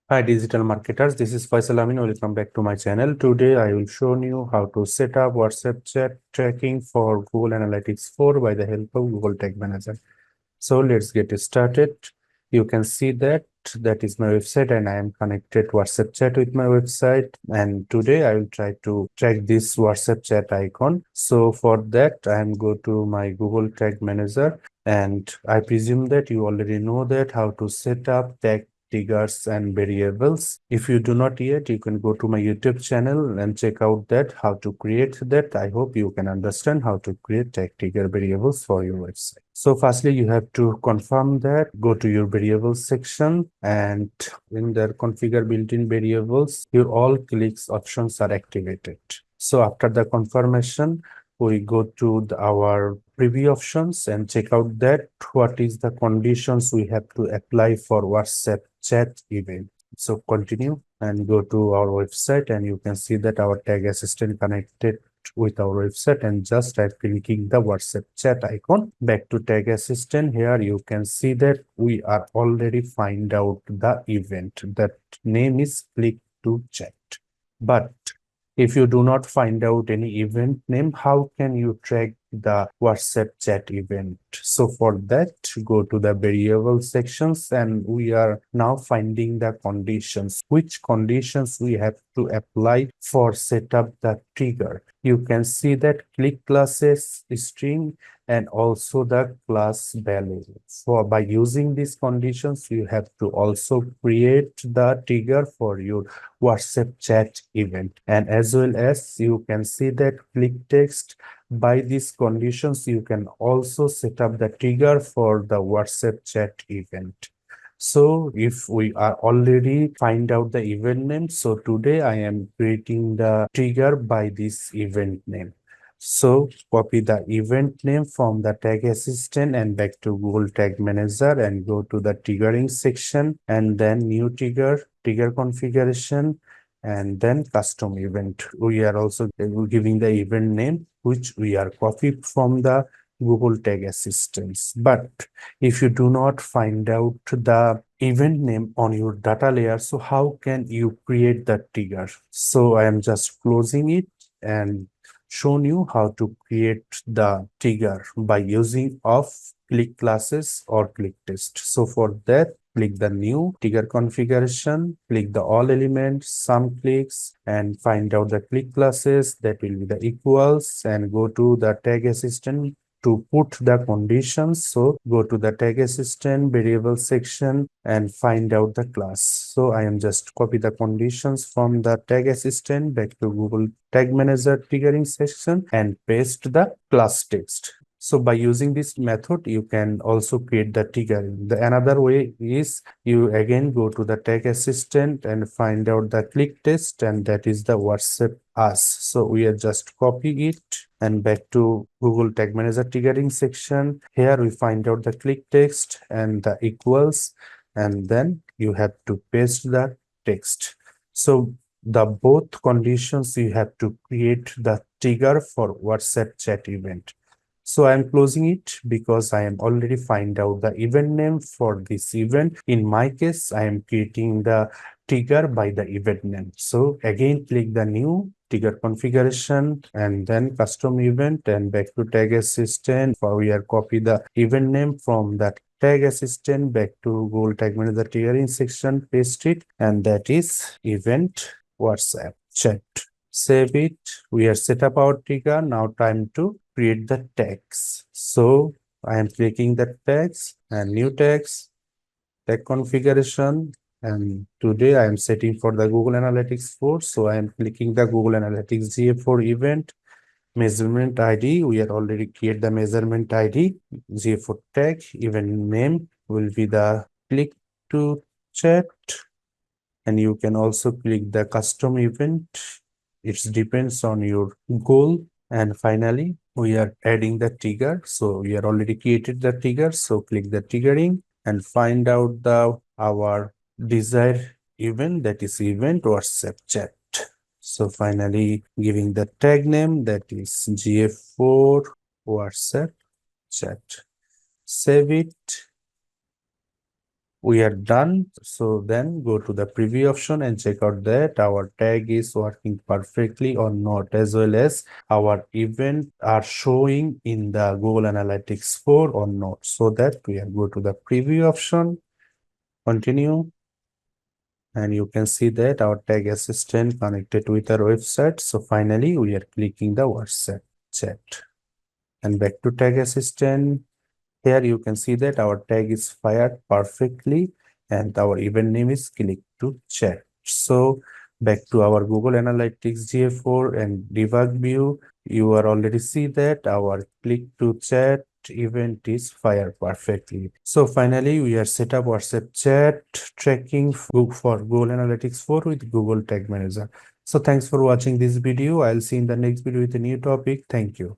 Hi digital marketers, this is Faisal Amin. Welcome back to my channel. Today I will show you how to set up WhatsApp chat tracking for Google Analytics 4 by the help of Google Tag Manager. So let's get started. You can see that is my website and I am connected WhatsApp chat with my website, and today I will try to track this WhatsApp chat icon. So for that I am go to my Google Tag Manager, and I presume that you already know that how to set up tag triggers and variables. If you do not yet, you can go to my YouTube channel and check out that how to create that. I hope you can understand how to create tag trigger variables for your website. So firstly, you have to confirm that, go to your variables section, and in the configure built-in variables, your all clicks options are activated. So after the confirmation, we go to our preview options and check out that what is the conditions we have to apply for WhatsApp chat event. So continue and go to our website, and you can see that our tag assistant connected with our website, and just by clicking the WhatsApp chat icon. Back to tag assistant, here you can see that we are already find out the event. That name is click to chat. But if you do not find out any event name, how can you track the WhatsApp chat event? So for that, go to the variable sections, and we are now finding the conditions. Which conditions we have to apply for set up the trigger? You can see that click classes string and also the class value. So by using these conditions, you have to also create the trigger for your WhatsApp chat event. And as well as you can see that click text, by these conditions, you can also set up the trigger for the WhatsApp chat event. So if we are already find out the event name, so today I am creating the trigger by this event name. So copy the event name from the tag assistant and back to Google Tag Manager and go to the triggering section, and then new trigger configuration, and then custom event. We are also giving the event name which we are copied from the Google Tag Assistants. But if you do not find out the event name on your data layer, so how can you create that trigger? So I am just closing it and shown you how to create the trigger by using of click classes or click test. So for that, click the new trigger configuration, click the all elements, some clicks, and find out the click classes that will be the equals, and go to the tag assistant to put the conditions. So go to the tag assistant variable section and find out the class. So I am just copy the conditions from the tag assistant back to Google Tag Manager triggering section and paste the class text. So by using this method, you can also create the trigger. The another way is you again go to the tag assistant and find out the click test, and that is the WhatsApp us. So we are just copy it and back to Google Tag Manager triggering section. Here we find out the click text and the equals, and then you have to paste the text. So the both conditions you have to create the trigger for WhatsApp chat event. So I am closing it because I am already find out the event name for this event. In my case, I am creating the trigger by the event name. So again, click the new trigger configuration and then custom event and back to tag assistant. For we are copy the event name from that tag assistant back to Google Tag Manager triggering section, paste it, and that is event WhatsApp chat. Save it. We have set up our trigger. Now time to create the tags. So I am clicking the tags and new tags, tag configuration, and today I am setting for the Google Analytics 4. So I am clicking the Google Analytics GA4 event. Measurement ID, we are already create the measurement ID. GA4 tag, event name will be the click to chat, and you can also click the custom event. It depends on your goal. And finally, we are adding the trigger. So we are already created the trigger. So click the triggering and find out the our desired event, that is event WhatsApp chat. So finally giving the tag name, that is GA4 WhatsApp chat. Save it. We are done. So then go to the preview option and check out that our tag is working perfectly or not, as well as our event are showing in the Google Analytics 4 or not. So that we are go to the preview option, continue, and you can see that our tag assistant connected with our website. So finally we are clicking the WhatsApp chat and back to tag assistant. Here you can see that our tag is fired perfectly and our event name is click to chat. So back to our Google Analytics GA4 and debug view, you are already see that our click to chat event is fired perfectly. So finally, we are set up WhatsApp chat tracking for Google Analytics 4 with Google Tag Manager. So thanks for watching this video. I'll see you in the next video with a new topic. Thank you.